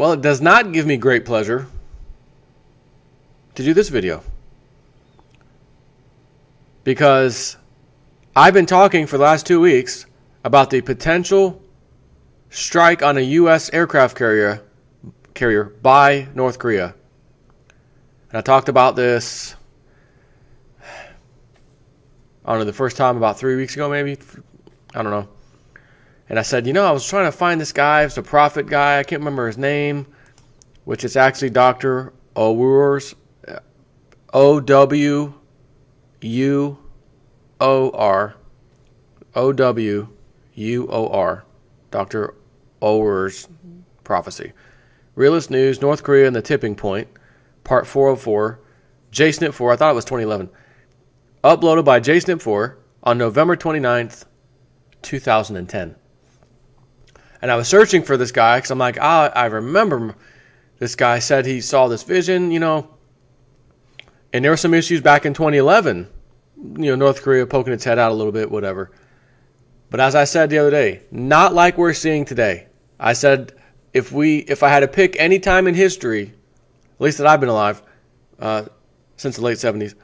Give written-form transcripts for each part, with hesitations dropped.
Well, it does not give me great pleasure to do this video, because I've been talking for the last 2 weeks about the potential strike on a U.S. aircraft carrier by North Korea. And I talked about this, I don't know, the first time about 3 weeks ago, maybe. I don't know. And I said, I was trying to find this guy. It's a prophet guy. I can't remember his name, which is actually Dr. Owurs, O-W-U-O-R, O-W-U-O-R, Dr. Owurs prophecy. Realist News, North Korea and the Tipping Point, Part 404, JSNIP 4, I thought it was 2011. Uploaded by JSNIP 4 on November 29th, 2010. And I was searching for this guy because I'm like, I remember this guy said he saw this vision, and there were some issues back in 2011. North Korea poking its head out a little bit, whatever. But as I said the other day, not like we're seeing today. I said if I had to pick any time in history, at least that I've been alive, since the late 70s,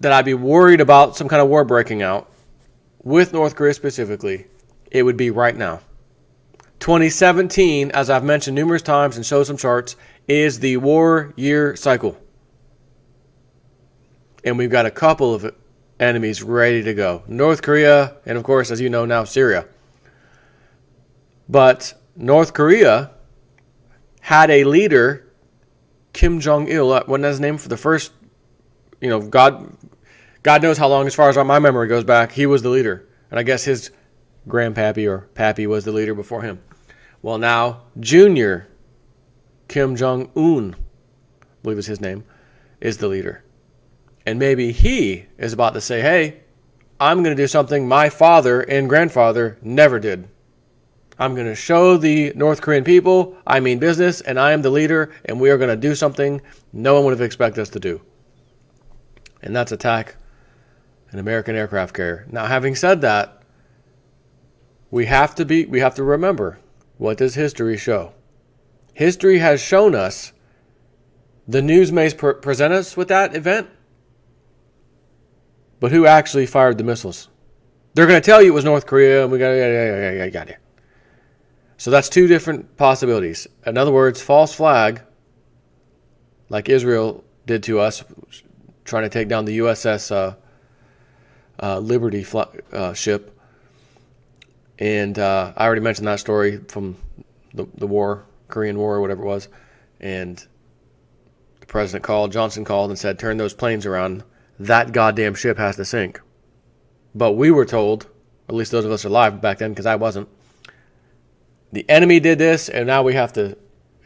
that I'd be worried about some kind of war breaking out, with North Korea specifically, it would be right now. 2017, as I've mentioned numerous times and showed some charts, is the war year cycle. And we've got a couple of enemies ready to go. North Korea, and of course, as you know now, Syria. But North Korea had a leader, Kim Jong-il, wasn't that his name for the first, God knows how long, as far as my memory goes back, he was the leader. And I guess his grandpappy or pappy was the leader before him. Well, now, Junior Kim Jong-un, I believe is his name, is the leader. And maybe he is about to say, hey, I'm going to do something my father and grandfather never did. I'm going to show the North Korean people I mean business, and I am the leader, and we are going to do something no one would have expected us to do. And that's attack an American aircraft carrier. Now, having said that, we have to remember, what does history show? History has shown us, the news may present us with that event, but who actually fired the missiles? They're going to tell you it was North Korea, and we got it. So that's two different possibilities. In other words, false flag, like Israel did to us, trying to take down the USS Liberty ship. And I already mentioned that story from the war, Korean War, or whatever it was. And the president Johnson called and said, turn those planes around. That goddamn ship has to sink. But we were told, at least those of us alive back then, because I wasn't, the enemy did this, and now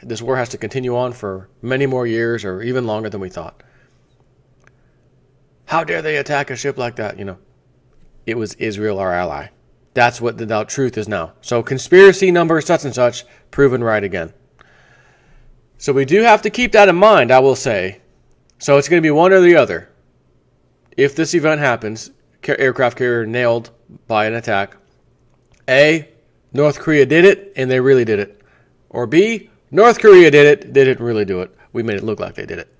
this war has to continue on for many more years, or even longer than we thought. How dare they attack a ship like that? It was Israel, our ally. That's what the truth is now. So conspiracy number such and such, proven right again. So we do have to keep that in mind, I will say. So it's going to be one or the other. If this event happens, aircraft carrier nailed by an attack, A, North Korea did it, and they really did it. Or B, North Korea did it, they didn't really do it. We made it look like they did it.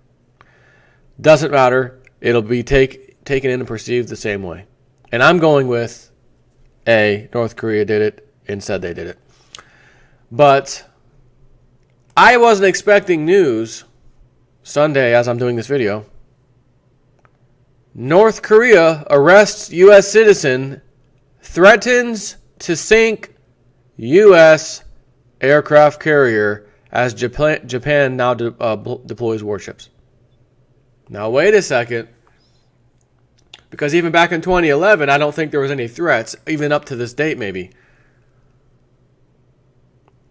Doesn't matter. It'll be taken in and perceived the same way. And I'm going with A, North Korea did it and said they did it. But I wasn't expecting news Sunday as I'm doing this video. North Korea arrests U.S. citizen, threatens to sink U.S. aircraft carrier as Japan now deploys warships. Now, wait a second. Because even back in 2011, I don't think there was any threats, even up to this date maybe.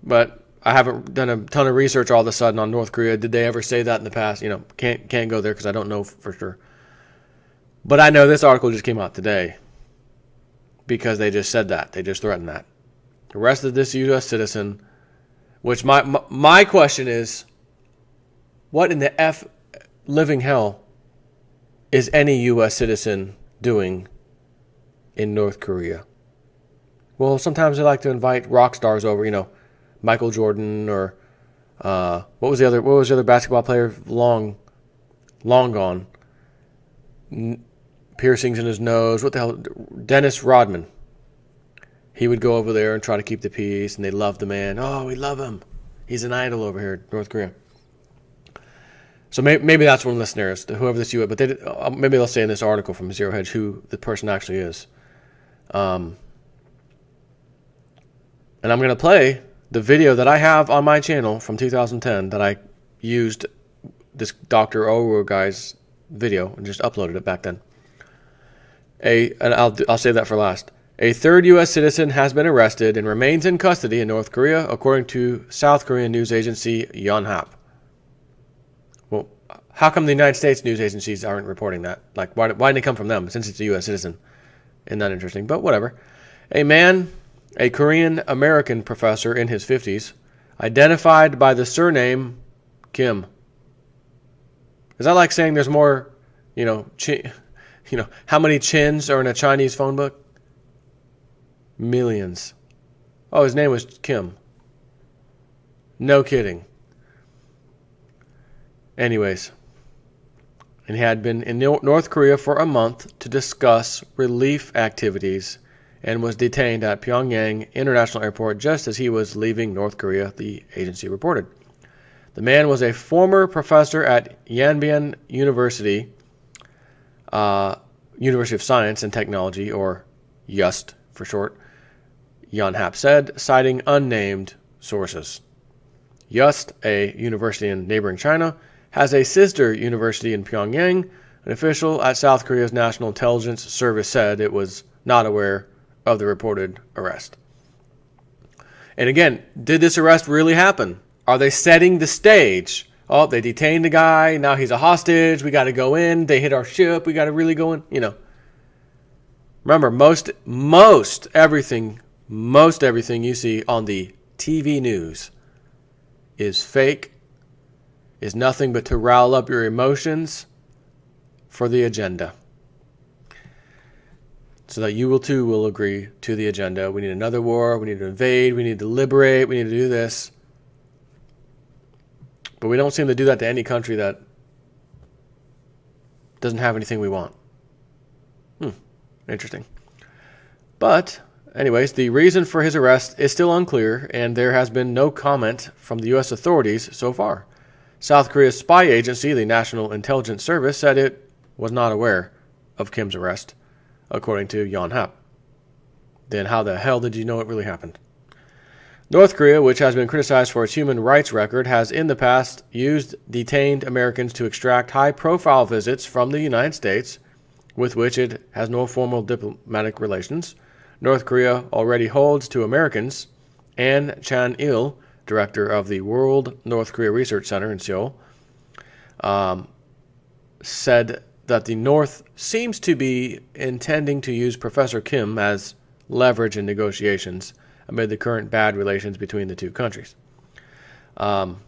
But I haven't done a ton of research all of a sudden on North Korea. Did they ever say that in the past? Can't go there because I don't know for sure. But I know this article just came out today because they just said that. They just threatened that. Arrested this U.S. citizen, which my question is, what in the F living hell is any U.S. citizen doing in North Korea? Well, sometimes they like to invite rock stars over, Michael Jordan or What was the other basketball player? Long gone. Piercings in his nose. What the hell? Dennis Rodman. He would go over there and try to keep the peace, and they loved the man. Oh, we love him. He's an idol over here in North Korea. So maybe that's one of the scenarios, whoever this you. But maybe they'll say in this article from Zero Hedge who the person actually is. And I'm going to play the video that I have on my channel from 2010 that I used this Dr. Oru guy's video and just uploaded it back then. And I'll save that for last. A third U.S. citizen has been arrested and remains in custody in North Korea, according to South Korean news agency Yonhap. Well, how come the United States news agencies aren't reporting that? Like, why didn't it come from them since it's a U.S. citizen? Isn't that interesting? But whatever. A Korean-American professor in his 50s, identified by the surname Kim. Is that like saying there's more, how many chins are in a Chinese phone book? Millions. Oh, his name was Kim. No kidding. Anyways, and he had been in North Korea for a month to discuss relief activities and was detained at Pyongyang International Airport just as he was leaving North Korea, the agency reported. The man was a former professor at Yanbian University, University of Science and Technology, or YUST for short, Yonhap said, citing unnamed sources. YUST, a university in neighboring China, has a sister university in Pyongyang. An official at South Korea's National Intelligence Service said it was not aware of the reported arrest. And again, did this arrest really happen? Are they setting the stage? Oh, they detained the guy. Now he's a hostage. We got to go in. They hit our ship. We got to really go in. Remember, most everything you see on the TV news is fake, is nothing but to rile up your emotions for the agenda. So that you too will agree to the agenda. We need another war. We need to invade. We need to liberate. We need to do this. But we don't seem to do that to any country that doesn't have anything we want. Interesting. But, anyways, the reason for his arrest is still unclear, and there has been no comment from the U.S. authorities so far. South Korea's spy agency, the National Intelligence Service, said it was not aware of Kim's arrest, according to Yonhap. Then how the hell did you know it really happened? North Korea, which has been criticized for its human rights record, has in the past used detained Americans to extract high-profile visits from the United States, with which it has no formal diplomatic relations. North Korea already holds two Americans. Ann Chan-il, director of the World North Korea Research Center in Seoul, said that the North seems to be intending to use Professor Kim as leverage in negotiations amid the current bad relations between the two countries. Hang on.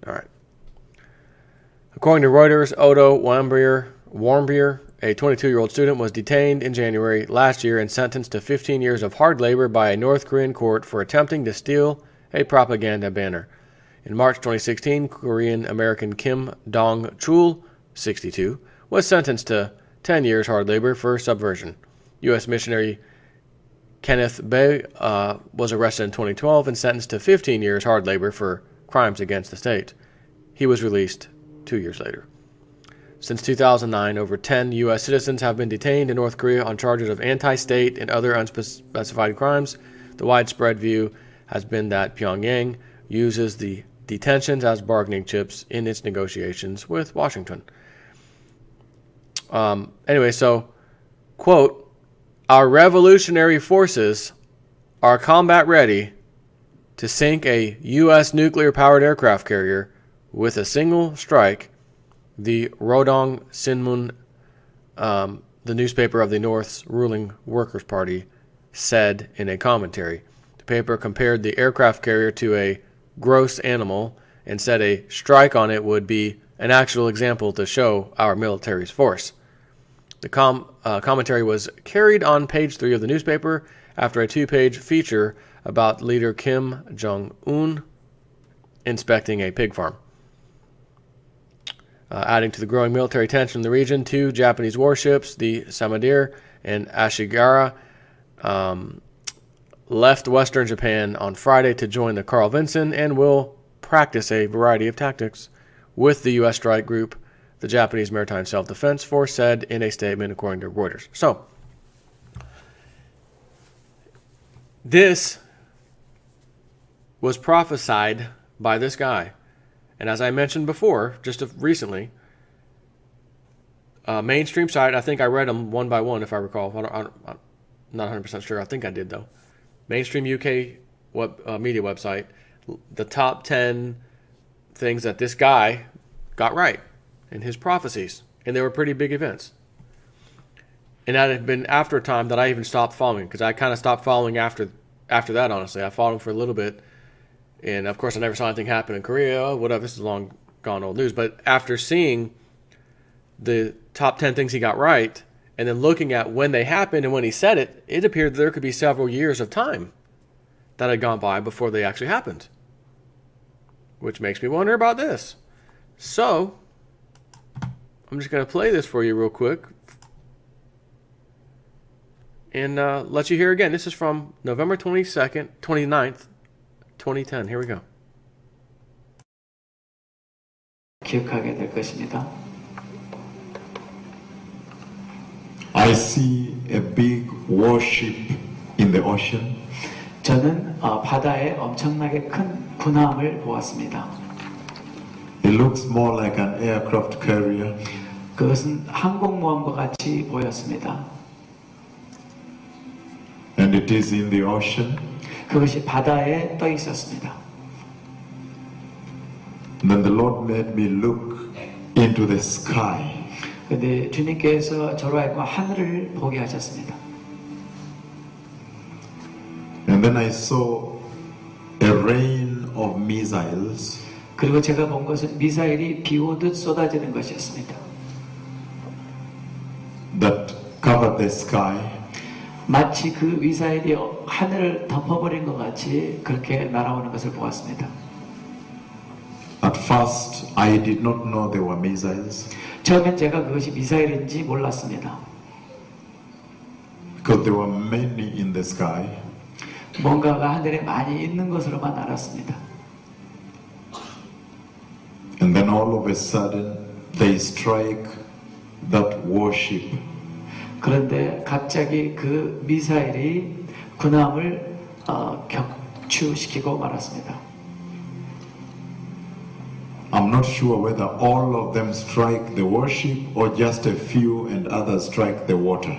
All right. According to Reuters, Odo Warmbier, a 22-year-old student, was detained in January last year and sentenced to 15 years of hard labor by a North Korean court for attempting to steal a propaganda banner. In March 2016, Korean-American Kim Dong-chul, 62, was sentenced to 10 years hard labor for subversion. U.S. missionary Kenneth Bae was arrested in 2012 and sentenced to 15 years hard labor for crimes against the state. He was released 2 years later. Since 2009, over 10 U.S. citizens have been detained in North Korea on charges of anti-state and other unspecified crimes. The widespread view has been that Pyongyang uses the detentions as bargaining chips in its negotiations with Washington. Anyway, so, quote, our revolutionary forces are combat ready to sink a U.S. nuclear-powered aircraft carrier with a single strike, the Rodong Sinmun, the newspaper of the North's ruling Workers' Party, said in a commentary. The paper compared the aircraft carrier to a gross animal and said a strike on it would be an actual example to show our military's force. The commentary was carried on page 3 of the newspaper after a 2-page feature about leader Kim Jong-un inspecting a pig farm. Adding to the growing military tension in the region, 2 Japanese warships, the Samadir and Ashigara, left Western Japan on Friday to join the Carl Vinson and will practice a variety of tactics with the U.S. strike group, the Japanese Maritime Self-Defense Force said in a statement according to Reuters. So, this was prophesied by this guy. And as I mentioned before, just recently, mainstream site, I think I read them one by one if I recall. I'm not 100% sure. I think I did, though. Mainstream UK media website, the top 10 things that this guy got right in his prophecies. And they were pretty big events. And that had been after a time that I even stopped following, because I kind of stopped following after that, honestly. I followed him for a little bit. And, of course, I never saw anything happen in Korea, whatever. This is long gone old news. But after seeing the top 10 things he got right, and then looking at when they happened and when he said it, it appeared that there could be several years of time that had gone by before they actually happened. Which makes me wonder about this. So, I'm just going to play this for you real quick. And let you hear again. This is from November 29th, 2010. Here we go. 기억하게 될 것입니다. I see a big warship in the ocean. 저는 바다에 엄청나게 큰 군함을 보았습니다. It looks more like an aircraft carrier. 그것은 항공모함과 같이 보였습니다. And it is in the ocean. 그것이 바다에 떠 있었습니다. And then the Lord made me look into the sky. 근데 주님께서 저로 하여금 하늘을 보게 하셨습니다. And then I saw a rain of missiles. 그리고 제가 본 것은 미사일이 비오듯 쏟아지는 것이었습니다. That covered the sky. 마치 그 미사일이 하늘을 덮어버린 것 같이 그렇게 날아오는 것을 보았습니다. At first, I did not know they were missiles. 처음엔 제가 그것이 미사일인지 몰랐습니다. Because there were many in the sky. 뭔가가 하늘에 많이 있는 것으로만 알았습니다. And then all of a sudden, they strike that warship. 그런데 갑자기 그 미사일이 군함을 격추시키고 말았습니다. I'm not sure whether all of them strike the warship or just a few and others strike the water.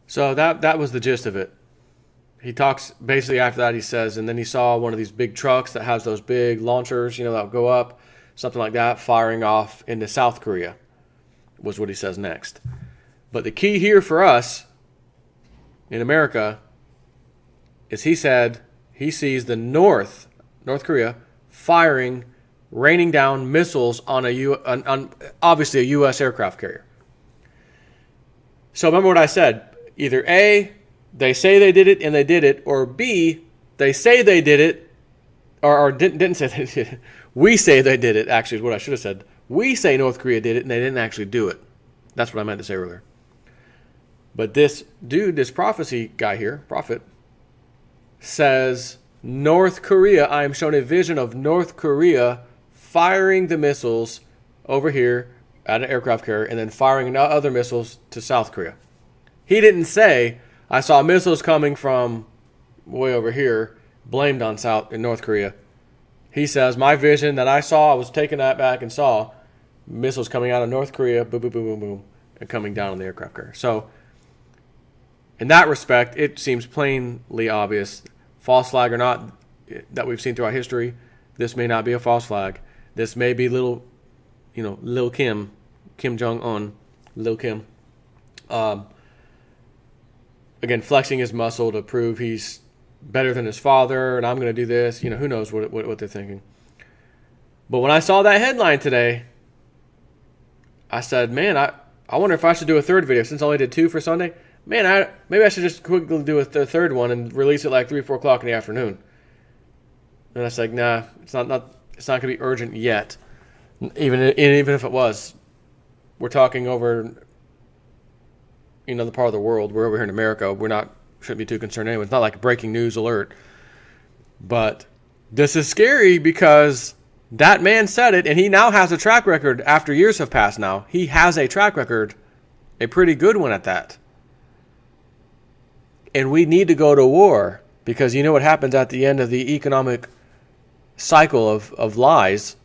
So that was the gist of it. He talks, basically after that he says, and then he saw one of these big trucks that has those big launchers, that go up, something like that, firing off into South Korea, was what he says next. But the key here for us in America is he said he sees the North Korea firing, raining down missiles on obviously a U.S. aircraft carrier. So remember what I said. Either A, they say they did it and they did it, or B, they say they did it, or didn't say they did it. We say they did it, actually, is what I should have said. We say North Korea did it and they didn't actually do it. That's what I meant to say earlier. But this dude, this prophecy guy here, prophet, says North Korea, I am shown a vision of North Korea firing the missiles over here at an aircraft carrier and then firing other missiles to South Korea. He didn't say, I saw missiles coming from way over here, blamed on North Korea. He says, my vision that I saw, I was taking that back and saw missiles coming out of North Korea, boom, boom, boom, boom, boom, and coming down on the aircraft carrier. So, in that respect, it seems plainly obvious, false flag or not, that we've seen throughout history, this may not be a false flag. This may be Lil Kim Jong-un, Lil Kim, again, flexing his muscle to prove he's better than his father, and I'm going to do this. Who knows what they're thinking. But when I saw that headline today, I said, man, I wonder if I should do a third video since I only did 2 for Sunday. Man, maybe I should just quickly do a third one and release it like 3 or 4 o'clock in the afternoon. And I was like, nah, it's not going to be urgent yet. Even if it was, we're talking over, the part of the world. We're over here in America. Shouldn't be too concerned anyway. It's not like a breaking news alert. But this is scary because that man said it, and he now has a track record after years have passed now. He has a track record, a pretty good one at that. And we need to go to war because you know what happens at the end of the economic cycle of lies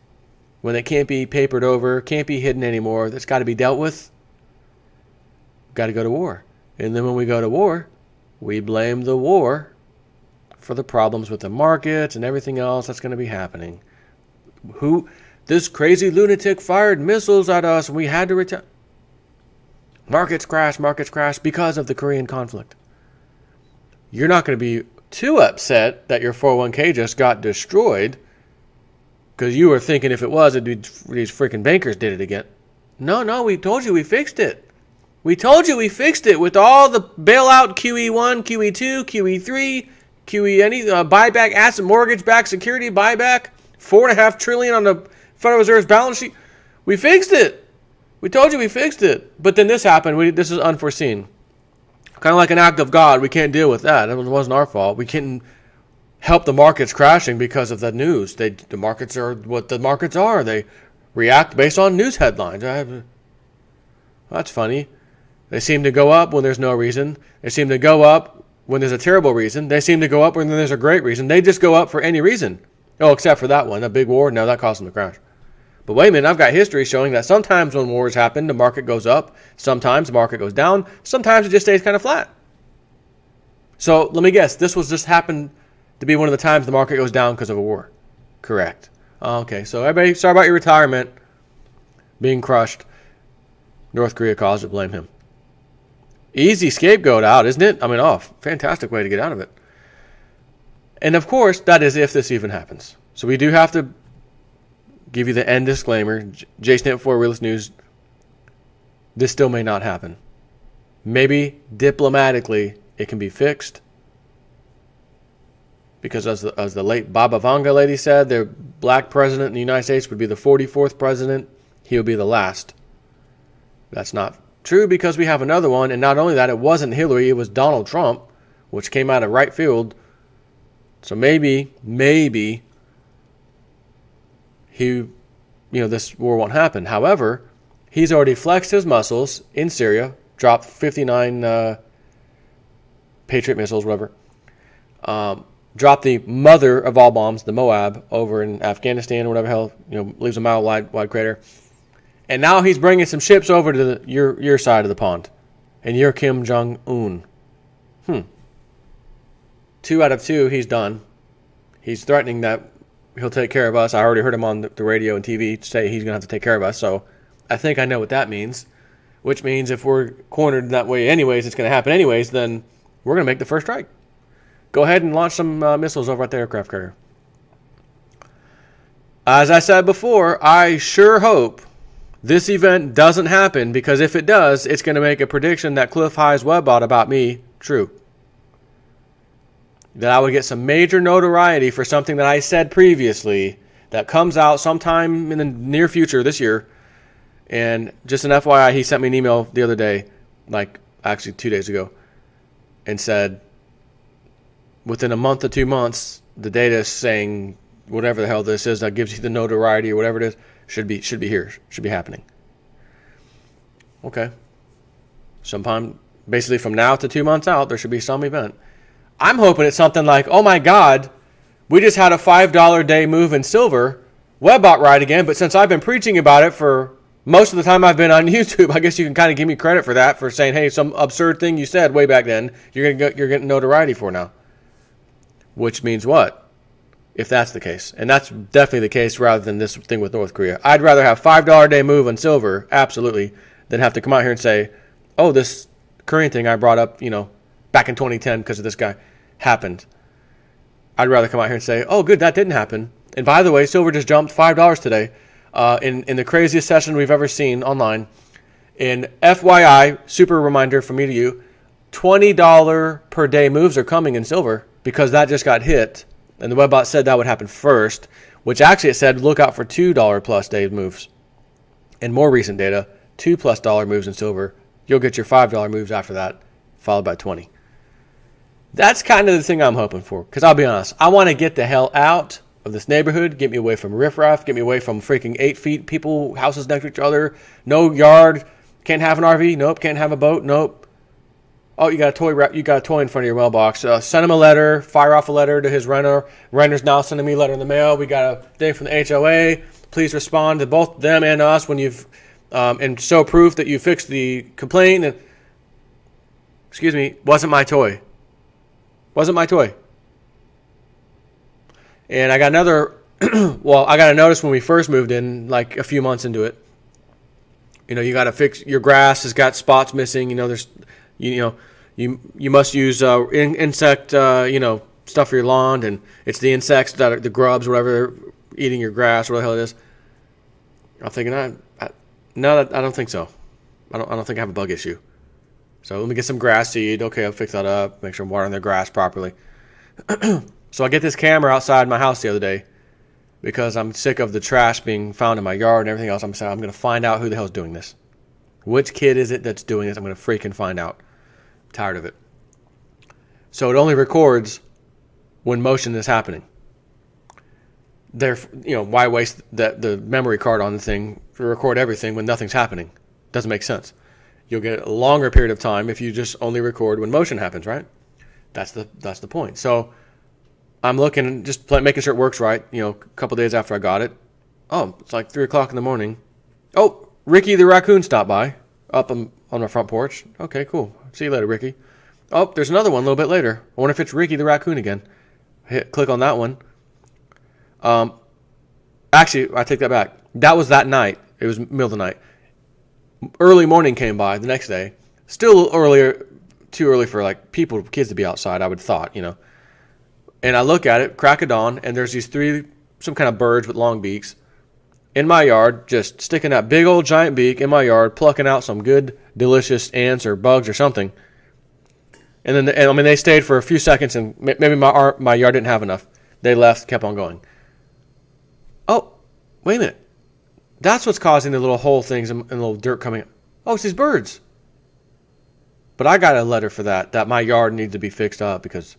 when it can't be papered over, can't be hidden anymore, that's got to be dealt with. Got to go to war. And then when we go to war, we blame the war for the problems with the markets and everything else that's going to be happening. This crazy lunatic fired missiles at us and we had to return. Markets crash because of the Korean conflict. You're not going to be too upset that your 401k just got destroyed because you were thinking if it was, it'd be these freaking bankers did it again. No, we told you we fixed it. We told you we fixed it with all the bailout QE1, QE2, QE3, QE buyback, asset mortgage-backed security buyback, $4.5 trillion on the Federal Reserve's balance sheet. We fixed it. We told you we fixed it. But then this happened. This is unforeseen. Kind of like an act of God. We can't deal with that. It wasn't our fault. We can't help the markets crashing because of the news. The markets are what the markets are. They react based on news headlines. That's funny. They seem to go up when there's no reason. They seem to go up when there's a terrible reason. They seem to go up when there's a great reason. They just go up for any reason. Oh, except for that one, a big war. No, that caused them to crash. But wait a minute, I've got history showing that sometimes when wars happen, the market goes up. Sometimes the market goes down. Sometimes it just stays kind of flat. So let me guess, this was just happened to be one of the times the market goes down because of a war. Correct. Okay, so everybody, sorry about your retirement being crushed. North Korea caused it, blame him. Easy scapegoat out, isn't it? Fantastic way to get out of it. And of course, that is if this even happens. So we do have to give you the end disclaimer. Jason for Realist News. This still may not happen. Maybe diplomatically it can be fixed. Because as the late Baba Vanga lady said, the black president in the United States would be the 44th president. He would be the last. That's not true because we have another one. And not only that, it wasn't Hillary, it was Donald Trump, which came out of right field. So maybe this war won't happen. However, he's already flexed his muscles in Syria, dropped 59 Patriot missiles, whatever. Dropped the mother of all bombs, the Moab, over in Afghanistan or whatever hell, leaves a mile wide crater. And now he's bringing some ships over to your side of the pond. And you're Kim Jong-un. 2 out of 2, he's done. He's threatening that he'll take care of us. I already heard him on the radio and TV say he's going to have to take care of us. So I think I know what that means. Which means if we're cornered that way anyways, it's going to happen anyways, then we're going to make the first strike. Go ahead and launch some missiles over at the aircraft carrier. As I said before, I sure hope this event doesn't happen because if it does, it's going to make a prediction that Cliff High's webbot about me true. That I would get some major notoriety for something that I said previously that comes out sometime in the near future this year. And just an FYI, he sent me an email the other day, actually 2 days ago, and said within a month to 2 months, the data is saying whatever the hell this is that gives you the notoriety or whatever it is should be here, should be happening. Okay. Sometime, basically from now to 2 months out, there should be some event. I'm hoping it's something like, oh my God, we just had a $5 a day move in silver, webbot ride again, but since I've been preaching about it for most of the time I've been on YouTube, I guess you can kind of give me credit for that, for saying, hey, some absurd thing you said way back then, you're getting notoriety for now. Which means what? If that's the case. And that's definitely the case rather than this thing with North Korea. I'd rather have $5 a day move on silver, absolutely, than have to come out here and say, oh, this Korean thing I brought up, back in 2010 because of this guy happened. I'd rather come out here and say, oh, good, that didn't happen. And by the way, silver just jumped $5 today. in the craziest session we've ever seen online. And FYI, super reminder from me to you, $20 per day moves are coming in silver because that just got hit. And the webbot said that would happen first, which actually it said look out for $2 plus day moves. And more recent data, $2+ moves in silver. You'll get your $5 moves after that, followed by 20. That's kind of the thing I'm hoping for. Because I'll be honest, I want to get the hell out of this neighborhood, get me away from riffraff, get me away from freaking 8 feet people, houses next to each other, no yard, can't have an RV, nope, can't have a boat, nope. Oh, you got a toy in front of your mailbox. Send him a letter, fire off a letter to his renter. Renter's now sending me a letter in the mail. We got a thing from the HOA. Please respond to both them and us when you've and show proof that you fixed the complaint. And excuse me, wasn't my toy. Wasn't my toy. And I got another. Well, I got a notice when we first moved in, like a few months into it. You know, you got to fix your grass has got spots missing. You know, there's. You must use insect stuff for your lawn, and it's the insects that are the grubs, whatever, eating your grass, whatever the hell it is. I'm thinking, no, I don't think so. I don't think I have a bug issue. So let me get some grass seed. Okay, I'll fix that up. Make sure I'm watering the grass properly. So I get this camera outside my house the other day because I'm sick of the trash being found in my yard and everything else. I'm saying I'm going to find out who the hell is doing this. Which kid is it that's doing this? I'm going to freaking find out. I'm tired of it. So it only records when motion is happening. Why waste the memory card on the thing to record everything when nothing's happening? Doesn't make sense. You'll get a longer period of time if you just only record when motion happens, right? That's the point. So I'm looking, just making sure it works right. A couple days after I got it. Oh, it's like 3 o'clock in the morning. Oh, Ricky the raccoon stopped by up on my front porch. Okay, cool. See you later, Ricky. Oh, there's another one a little bit later. I wonder if it's Ricky the raccoon again. Click on that one. Actually, I take that back. That was that night. It was middle of the night. Early morning came by the next day. Still earlier, too early for kids to be outside, I would thought, And I look at it, crack of dawn, and there's these some kind of birds with long beaks in my yard, just sticking that big old giant beak in my yard, plucking out some good, delicious ants or bugs or something. And then, they stayed for a few seconds, and maybe my yard didn't have enough. They left, kept on going. Oh, wait a minute. That's what's causing the little hole things and little dirt coming up. Oh, it's these birds. But I got a letter for that my yard needs to be fixed up because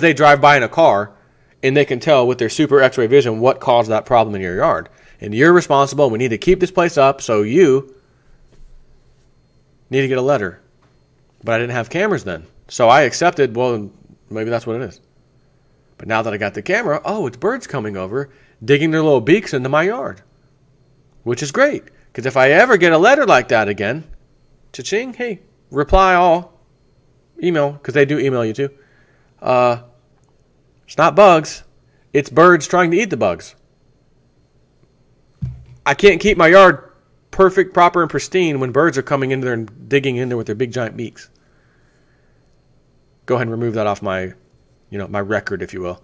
they drive by in a car, and they can tell with their super X-ray vision what caused that problem in your yard. And you're responsible. We need to keep this place up, so you need to get a letter. But I didn't have cameras then. So I accepted, well, maybe that's what it is. But now that I got the camera, oh, it's birds coming over, digging their little beaks into my yard. Which is great. Because if I ever get a letter like that again, cha-ching, hey, reply all. Email, because they do email you too. It's not bugs. It's birds trying to eat the bugs. I can't keep my yard perfect, proper, and pristine when birds are coming in there and digging in there with their big giant beaks. Go ahead and remove that off my record, if you will.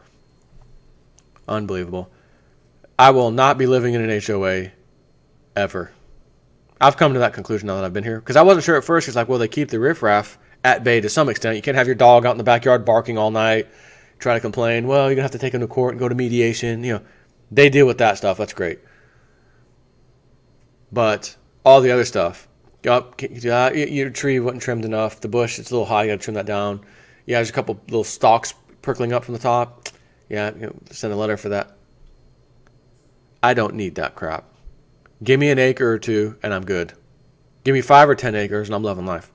Unbelievable. I will not be living in an HOA ever. I've come to that conclusion now that I've been here. Because I wasn't sure at first. It's like, well, they keep the riffraff at bay to some extent. You can't have your dog out in the backyard barking all night, try to complain. Well, you're going to have to take him to court and go to mediation. They deal with that stuff. That's great. But all the other stuff, your tree wasn't trimmed enough. The bush, it's a little high. You got to trim that down. Yeah, there's a couple little stalks prickling up from the top. Yeah, send a letter for that. I don't need that crap. Give me an acre or two, and I'm good. Give me 5 or 10 acres, and I'm loving life.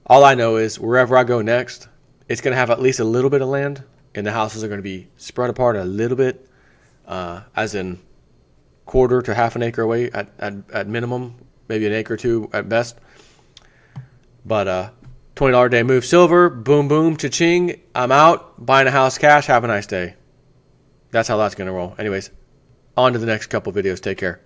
All I know is wherever I go next, it's going to have at least a little bit of land, and the houses are going to be spread apart a little bit, as in quarter to half an acre away at minimum, maybe an acre or two at best. But $20 a day move silver, boom, boom, cha-ching, I'm out, buying a house cash, have a nice day. That's how that's going to roll. Anyways, on to the next couple videos. Take care.